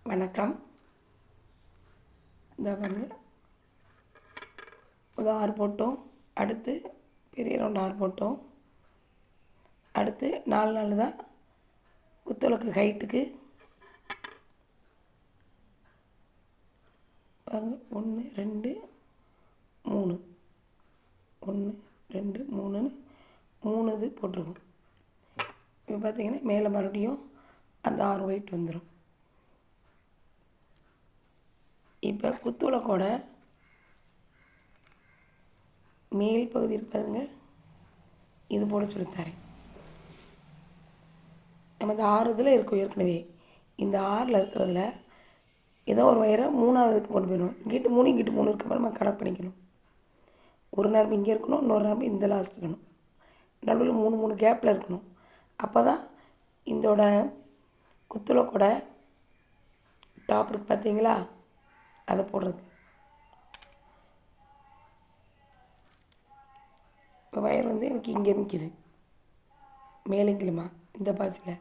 வணக்கம். இந்த பாருங்க, ஒரு 6 போட்டோம். அடுத்து பெரிய ரவுண்டு 6 போட்டோம். அடுத்து 4 தான் குத்துவிளக்கு ஹைட்டுக்கு பாருங்கள். 1 2 3 1 2 3ன்னு 3 இது போட்டிருக்கோம். இப்போ பார்த்தீங்கன்னா மேலே மறுபடியும் அந்த 6 ஒயிட் வந்துடும். இப்போ குத்துவிளக்கோட மேல் பகுதி இருப்பாருங்க, இது போட சொல்லித்தரேன். நம்ம இந்த 6 இதில் இருக்கும் ஏற்கனவே. இந்த 6ல் இருக்கிறதுல ஏதோ ஒரு வயரை 3ஆவதுக்கு கொண்டு போயிடணும். இங்கிட்டு 3 இங்கிட்டு 3 இருக்க மாதிரி நம்ம கணக்கு பண்ணிக்கணும். ஒரு நேரம் இங்கே இருக்கணும், இன்னொரு நேரம் இந்த லாஸ்ட் இருக்கணும். நடுவில் 3 கேப்பில் இருக்கணும். அப்போ தான் இதோட குத்துவிளக்கோட டாப் இருக்குது பார்த்தீங்களா, அதை போடுறது. இப்போ வயர் எனக்கு இங்கே நிற்கிது மேலேங்கிலுமா இந்த பாசியில்.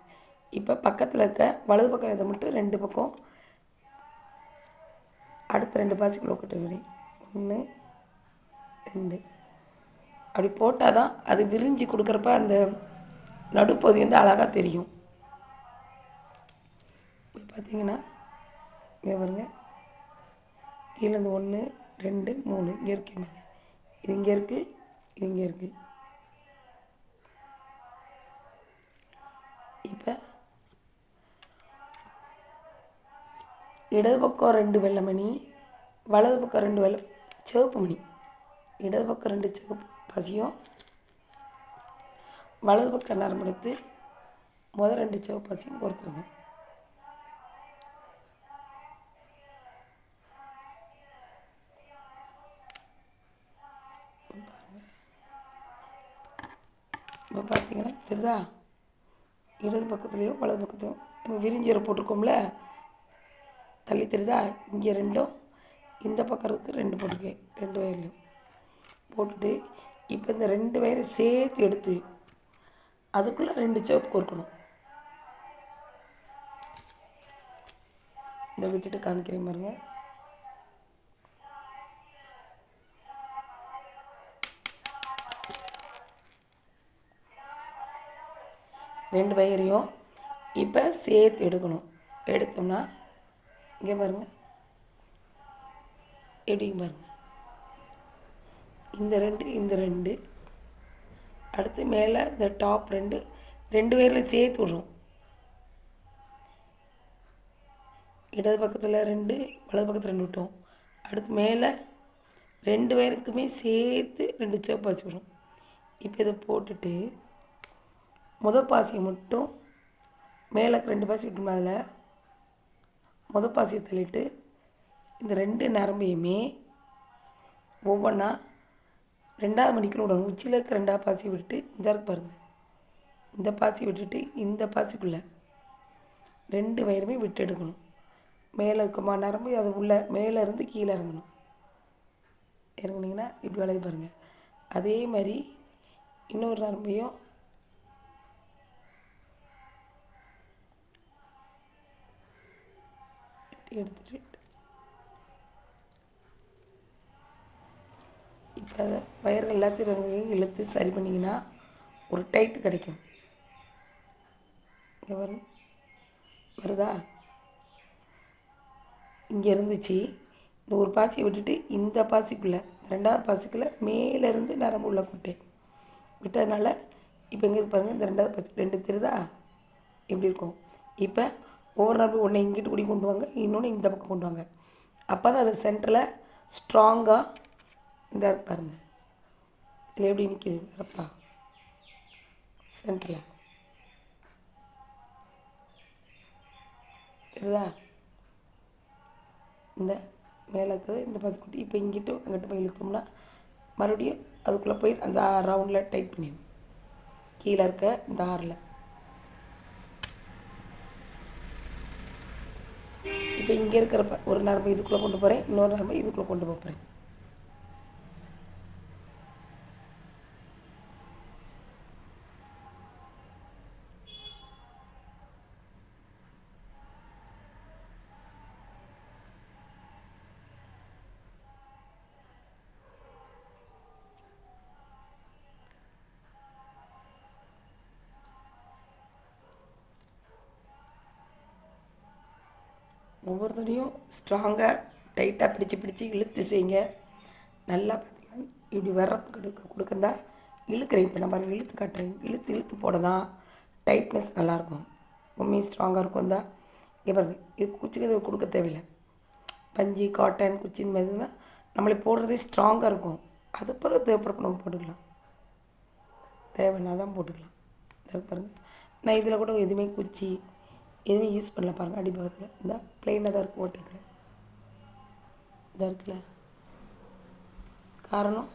இப்போ பக்கத்தில் இருக்க வலது பக்கம் இதை மட்டும் 2 பக்கம் அடுத்த 2 பாசிக்குள்ளே கொட்டுக்கிறேன். 1 2 அப்படி போட்டால் தான் அது விரிஞ்சு கொடுக்குறப்ப அந்த நடுப்பகுதி அழகாக தெரியும். இப்போ பார்த்தீங்கன்னா இங்கே பாருங்க, கீழேருந்து 1 2 3 இங்கே இருக்கேன். இது இங்கே இருக்குது, இது இங்கே இருக்குது. இப்போ இடது பக்கம் 2 வெள்ளை மணி, வலது பக்கம் 2 சிவப்பு மணி. இடது பக்கம் 2 சிவப்பு பாசியும், வலது பக்கம் நரம்பு எடுத்து முதல் 2 சிவப்பு பாசியும் கொடுத்துருங்க. இப்போ பார்த்தீங்கன்னா தெரியுதா, இடது பக்கத்துலேயும் வலது பக்கத்துலையும் நம்ம விரிஞ்சி போட்டிருக்கோம்ல, தள்ளி தெரியுதா. இங்கே 2ம் இந்த பக்கம் இருக்குது 2 போட்டிருக்கேன். 2 வயர்லையும் போட்டுட்டு இப்போ இந்த 2 வயரை சேர்த்து எடுத்து அதுக்குள்ளே 2 சிவப்பு கோர்க்கணும். இதை விட்டுட்டு காமிக்கிறேன் பாருங்க. ரெண்டு வயரையும் இப்போ சேர்த்து எடுக்கணும். எடுத்தோம்னா இங்கே பாருங்கள், எப்படிங்க பாருங்கள். இந்த 2 அடுத்து மேலே இந்த டாப் 2 வயரில் சேர்த்து விட்றோம். இடது பக்கத்தில் 2 வலது பக்கத்தில் 2 விட்டோம். அடுத்து மேலே 2 வயருக்குமே சேர்த்து 2 சிவப்பு பாசி வரும். இப்போ இதை போட்டுட்டு முதல் பாசியை மட்டும் மேலே 2 பாசி விட்டோம்னா அதில் முதல் பாசியை தள்ளிட்டு இந்த 2 நரம்பையுமே ஒவ்வொன்றா 2ஆவது மணிக்குள்ள விடணும். உச்சியில் இருக்க 2ஆவது பாசி விட்டுட்டு இந்த இருக்கு பாருங்கள், இந்த பாசி விட்டுட்டு இந்த பாசிக்குள்ளே 2 வயருமே விட்டு எடுக்கணும். மேலே இருக்குமா நரம்பு, அது உள்ளே மேலே இருந்து கீழே இறங்கணும். இறங்குனீங்கன்னா இப்படி வளைய பாருங்கள். அதே மாதிரி இன்னொரு நரம்பையும் எடுத்துட்டு இப்போ அதை வயர்கள் எல்லாத்தையும் இழுத்து சரி பண்ணிங்கன்னா ஒரு டைட்டு கிடைக்கும். இங்கே வரும் வருதா, இங்கே இருந்துச்சு. இந்த ஒரு பாசியை விட்டுட்டு இந்த பாசிக்குள்ளே 2ஆவது பாசிக்குள்ளே மேலேருந்து நரம்பு உள்ள விட்டேன். விட்டதுனால இப்போ எங்கே இருப்பாருங்க, இந்த 2ஆவது பாசி 2 தெரியுதா, எப்படி இருக்கும். இப்போ ஒவ்வொரு நரம்பு ஒன்று இங்கிட்டு கூடி கொண்டு வாங்க, இன்னொன்று இந்த பக்கம் கொண்டு வாங்க. அப்போ தான் அது சென்டரில் ஸ்ட்ராங்காக இந்த இருப்பாருங்க. இதில் எப்படி நிற்கிது வரப்பா சென்டரில் தெரியுதா. இந்த மேலே இருக்குது இந்த பசுக்குட்டி. இப்போ இங்கிட்டும் அங்கிட்ட போய் இழுத்தோம்னா மறுபடியும் அதுக்குள்ளே போய் அந்த ரவுண்டில் டைட் பண்ணிடணும். கீழே இருக்க இந்த 6ல் இப்போ இங்கே இருக்கிறப்ப ஒரு நரம்பு இதுக்குள்ளே கொண்டு போகிறேன், இன்னொரு நரம்பு இதுக்குள்ளே கொண்டு போகிறேன். ஒவ்வொருத்தரையும் ஸ்ட்ராங்காக டைட்டாக பிடிச்சி பிடிச்சி இழுத்து செய்யுங்க. நல்லா பார்த்தீங்கன்னா இப்படி வர்றப்பு கொடுக்கந்தா இழுக்கிறேன். இப்போ நான் பாருங்கள் இழுத்து காட்டுறேன். இழுத்து இழுத்து போட தான் டைட்னஸ் நல்லாயிருக்கும். உண்மையும் ஸ்ட்ராங்காக இருக்கும். தான் இங்கே பாருங்கள், இது குச்சிக்கு இது கொடுக்க தேவையில்லை. பஞ்சு காட்டன் குச்சி இந்த மாதிரி தான் நம்மளை போடுறதே ஸ்ட்ராங்காக இருக்கும். அது பிறகு தேவைப்படப்போ நம்ம போட்டுக்கலாம். தேவைன்னா தான் போட்டுக்கலாம். இதை பாருங்கள், நான் இதில் கூட எதுவுமே குச்சி எதுவுமே யூஸ் பண்ணல. பாருங்கள் அடிப்பக்கத்தில் இந்த ப்ளைனாக தான் இருக்குது. ஓட்டிக்கல இதாக இருக்குல்ல, காரணம்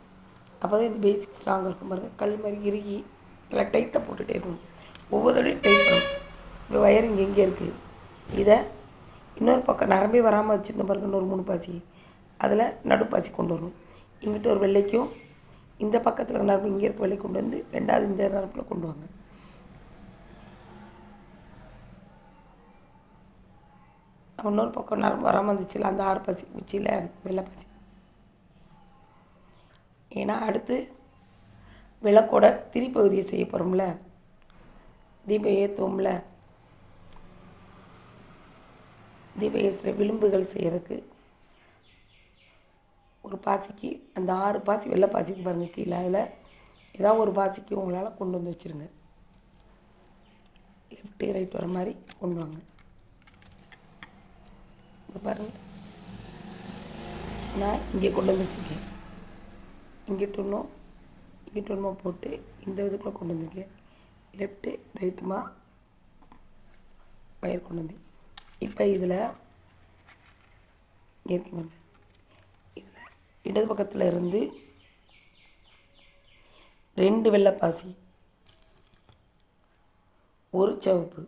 அப்போ தான் இந்த பேசிக் ஸ்ட்ராங்காக இருக்கும். பாருங்கள் கல் மாதிரி இறுகி நல்லா டைட்டாக போட்டுகிட்டே இருக்கணும். ஒவ்வொருத்தோடையும் டைட் பண்ணணும். இப்போ வயரிங் எங்கே இருக்குது, இதை இன்னொரு பக்கம் நரம்பே வராமல் வச்சுருந்த பாருங்கள் இன்னொரு 3 பாசி, அதில் நடுப்பாசி கொண்டு வரணும். இங்கிட்ட ஒரு வெள்ளைக்கும் இந்த பக்கத்தில் நரம்பு இங்கே இருக்க வெள்ளை கொண்டு வந்து 2வது இந்த நரம்பில் கொண்டு வாங்க. இன்னொரு பக்கம் நரம்பு வராமல் வந்துச்சுல அந்த 6 பாசி உச்சியில் வெள்ளை பாசி. ஏன்னா அடுத்து விளக்கோட திரிப்பகுதியை செய்ய போகிறோம்ல, தீபம் ஏற்றுவோம்ல, தீபம் ஏற்றுற விளிம்புகள் செய்கிறதுக்கு ஒரு பாசிக்கு அந்த 6 பாசி வெள்ளை பாசிக்கு பாருங்கள் கீழே, அதில் ஏதாவது ஒரு பாசிக்கு உங்களால் கொண்டு வந்து வச்சுருங்க. லெஃப்ட்டு ரைட் வர மாதிரி கொண்டு வாங்க. இப்போ பாருங்கள், நான் இங்கே கொண்டு வந்து வச்சுருக்கேன். இங்கிட்டு ஒன்றுமா போட்டு இந்த இதுக்குள்ளே கொண்டு வந்திருக்கேன். லெஃப்ட்டு ரைட்டுமா வயர் கொண்டு வந்தேன். இப்போ இதில் இருக்கு பாருங்க, இதில் இடது பக்கத்தில் இருந்து 2 வெள்ளை பாசி, 1 சிவப்பு,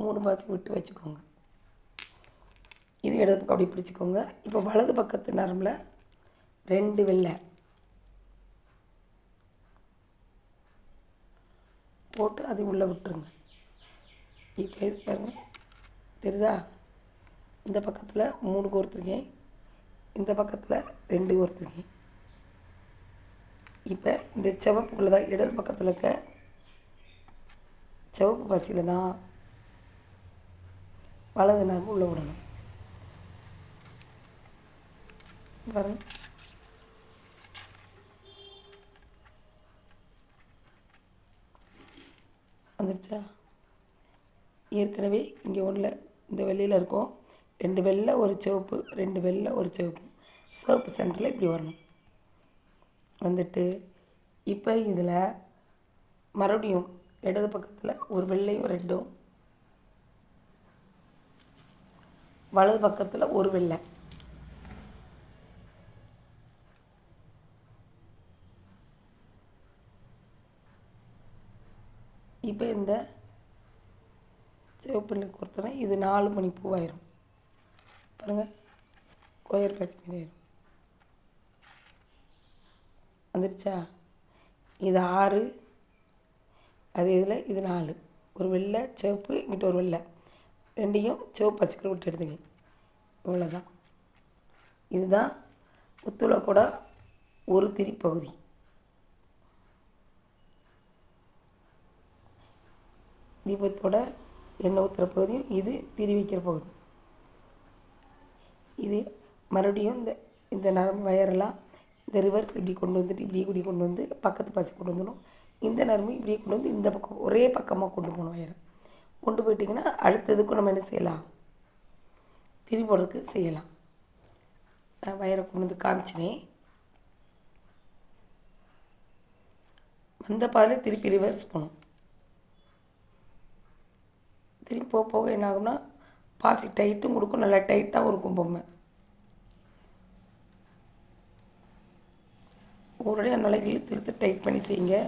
3 பாசி விட்டு வச்சுக்கோங்க. இது இடது பக்கம் அப்படி பிடிச்சிக்கோங்க. இப்போ வலது பக்கத்து நரம்பில் 2 வெள்ளை போட்டு அதை உள்ளே விட்டுருங்க. இப்போ இது பாருங்கள் தெரியுதா, இந்த பக்கத்தில் 3 கோர்த்துருக்கேன், இந்த பக்கத்தில் 2 கோர்த்துருக்கேன். இப்போ இந்த சிவப்புக்குள்ளே தான் இடது பக்கத்தில் இருக்க சிவப்பு பாசியில் தான் வலது நரம்பு உள்ளே விடணும். பாருங்கள், வந்துருச்சா? ஏற்கனவே இங்கே ஒன்றில் இந்த வெள்ளையில் இருக்கும் 2 வெள்ளை 1 சிவப்பு, 2 வெள்ளை 1 சிவப்பு, சிவப்பு சென்டரில் இப்படி வரணும். வந்துட்டு இப்போ இதில் மறுபடியும் இடது பக்கத்தில் ஒரு வெள்ளையும் 2ம், வலது பக்கத்தில் ஒரு வெள்ளை. இப்போ இந்த சிவப்பு கொடுத்தோன்னா இது 4 மணி பூவாயிரும். பாருங்கள் ஸ்கொயர் பாசி மாதிரி ஆயிரும். வந்துருச்சா? இது 6, அது இதில் இது 4, ஒரு வெள்ளை சிவப்பு, இங்கிட்ட ஒரு வெள்ளை, 2யும் சிவப்பு பச்சைக்குள்ள விட்டு எடுத்துங்க. இவ்வளோதான். இதுதான் புத்துளக்கூட ஒரு திரிப்பகுதி. தீபத்தோட எண்ணெய் ஊற்றுற பகுதியும் இது திரி வைக்கிற பகுதி. இது மறுபடியும் இந்த நரம்பு வயரெல்லாம் இந்த ரிவர்ஸ் இப்படி கொண்டு வந்துட்டு இப்படி கொண்டு வந்து பக்கத்து பாசி கொண்டு வந்துடும். இந்த நரம்பு இப்படியே கொண்டு வந்து இந்த பக்கம் ஒரே பக்கமாக கொண்டு போகணும். வயரை கொண்டு போயிட்டிங்கன்னா அடுத்ததுக்கும் நம்ம என்ன செய்யலாம், திரி போடுறதுக்கு செய்யலாம். நான் வயரை கொண்டு வந்து காமிச்சினேன். வந்த பாதையில் திருப்பி ரிவர்ஸ் போகணும். திருப்பி போக போக என்ன ஆகும்னா பாசி டைட்டும் கொடுக்கும், நல்லா டைட்டாகவும் இருக்கும் பொம்மை. உடனே நல்லா இழுத்து இழுத்து டைட் பண்ணி செய்யுங்க.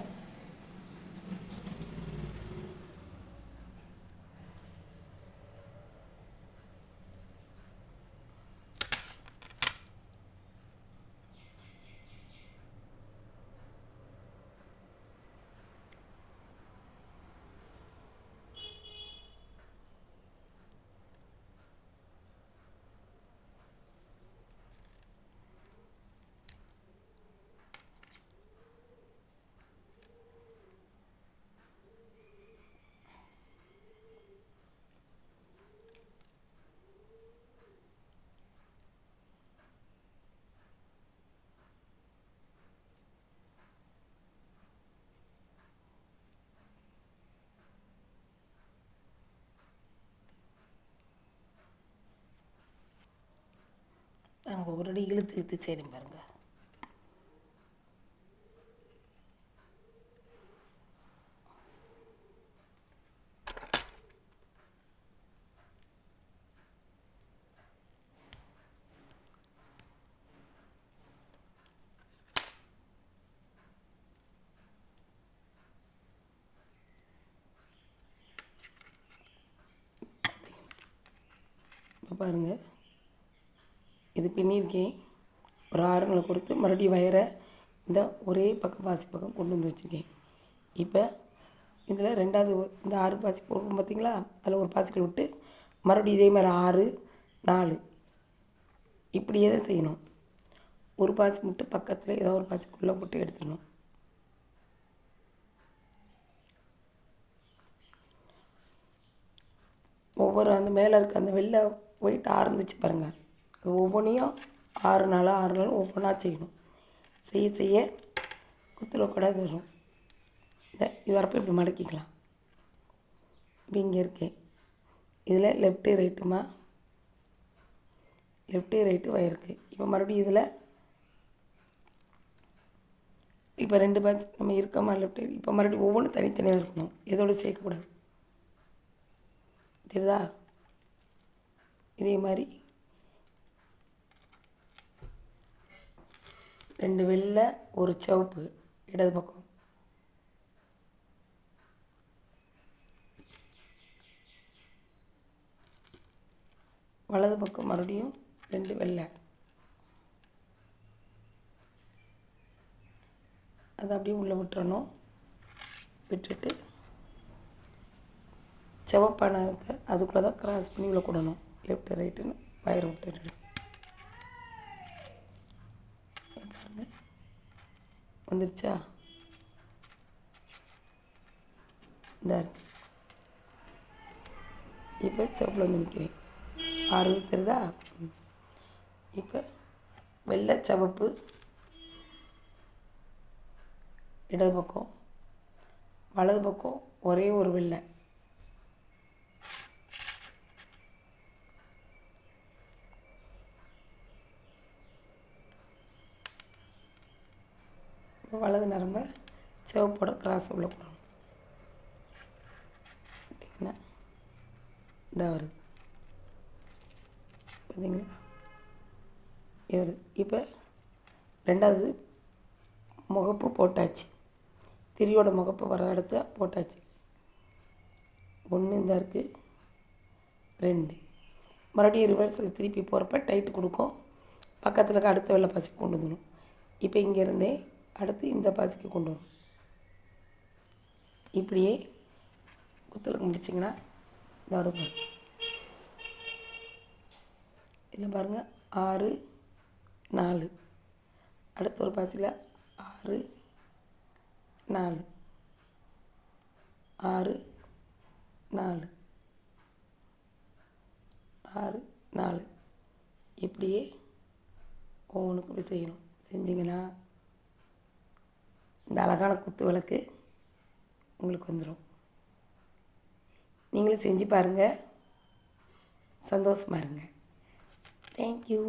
நாங்கள் ஒரு அடி இழுத்து இழுத்து சரி பாருங்கள். இப்போ பாருங்கள், இது பின்னியிருக்கேன். ஒரு ஆறுங்களை கொடுத்து மறுபடியும் வயரை இந்த ஒரே பக்கம் பாசி பக்கம் கொண்டு வந்து வச்சுருக்கேன். இப்போ இதில் ரெண்டாவது இந்த 6 பாசி போடுறோம் பார்த்திங்களா, அதில் ஒரு பாசிக்கல் விட்டு மறுபடியும் இதே மாதிரி 6 4 இப்படியே தான் செய்யணும். ஒரு பாசி மட்டும் பக்கத்தில் ஏதோ ஒரு பாசிக்குள்ளே போட்டு எடுத்துடணும். ஒவ்வொரு அந்த மேலே இருக்க அந்த வெள்ளை ஒயிட் ஆரம்பிச்சு பாருங்கள், அது ஒவ்வொன்றையும் 6 நாள் ஒவ்வொன்றா செய்யணும். செய்ய செய்ய குத்தில் கூட இது வரும். இது வரப்போ இப்படி மடக்கிக்கலாம். இப்போ இங்கே இருக்கேன், இதில் லெஃப்ட்டு ரைட்டு வயிருக்கு. இப்போ மறுபடியும் இதில் இப்போ 2 பாஸ் நம்ம இருக்கமா லெஃப்ட். இப்போ மறுபடியும் ஒவ்வொன்றும் தனித்தனியாக இருக்கணும், எதோடு சேர்க்கக்கூடாது. தெரியுதா? இதே மாதிரி 2 வெள்ளை 1 சிவப்பு இடது பக்கம். வலது பக்கம் மறுபடியும் 2 வெள்ளை. அதை அப்படியே உள்ளே விட்டுறணும். விட்டுட்டு சிவப்பான இருக்க அதுக்குள்ளே தான் கிராஸ் பண்ணி உள்ள கூடணும். லெஃப்ட்டு ரைட்டுன்னு வயர் விட்டுட்டு பாருங்க, வந்துருச்சா? இந்த இருக்கு. இப்போ சிவப்பில் வந்து நிற்கிறேன். 6 தெரியுதா? இப்போ வெள்ளை சிவப்பு இடது பக்கம், வலது பக்கம் ஒரே ஒரு வெள்ளை. வலது நரம்ப சிவப்போட கிராஸ் உள்ள போடணும். பார்த்தீங்கன்னா இந்த வருது பார்த்தீங்களா? இது வருது. இப்போ ரெண்டாவது முகப்பு போட்டாச்சு, திரியோட முகப்பு வர இடத்த போட்டாச்சு. 1 இந்த இருக்குது, 2 மறுபடியும் ரிவர்ஸில் திருப்பி போகிறப்ப டைட்டு கொடுக்கும். பக்கத்தில் இருக்க அடுத்த வெள்ளை பாசிக்கு கொண்டு வந்துடணும். இப்போ இங்கேருந்தே அடுத்து இந்த பாசிக்கு கொண்டு வரும். இப்படியே குத்தலுக்கு முடிச்சிங்கன்னா இதோட பாருங்கள். இதில் பாருங்கள் 6 4 அடுத்த ஒரு பாசியில் 6 4 6 4 6 4 இப்படியே ஒவ்வொன்றுக்கும் இப்படி செய்யணும். செஞ்சிங்கன்னா இந்த அழகான குத்து விளக்கு உங்களுக்கு வந்துடும். நீங்களும் செஞ்சு பாருங்கள், சந்தோஷமாக இருங்க. தேங்க்யூ.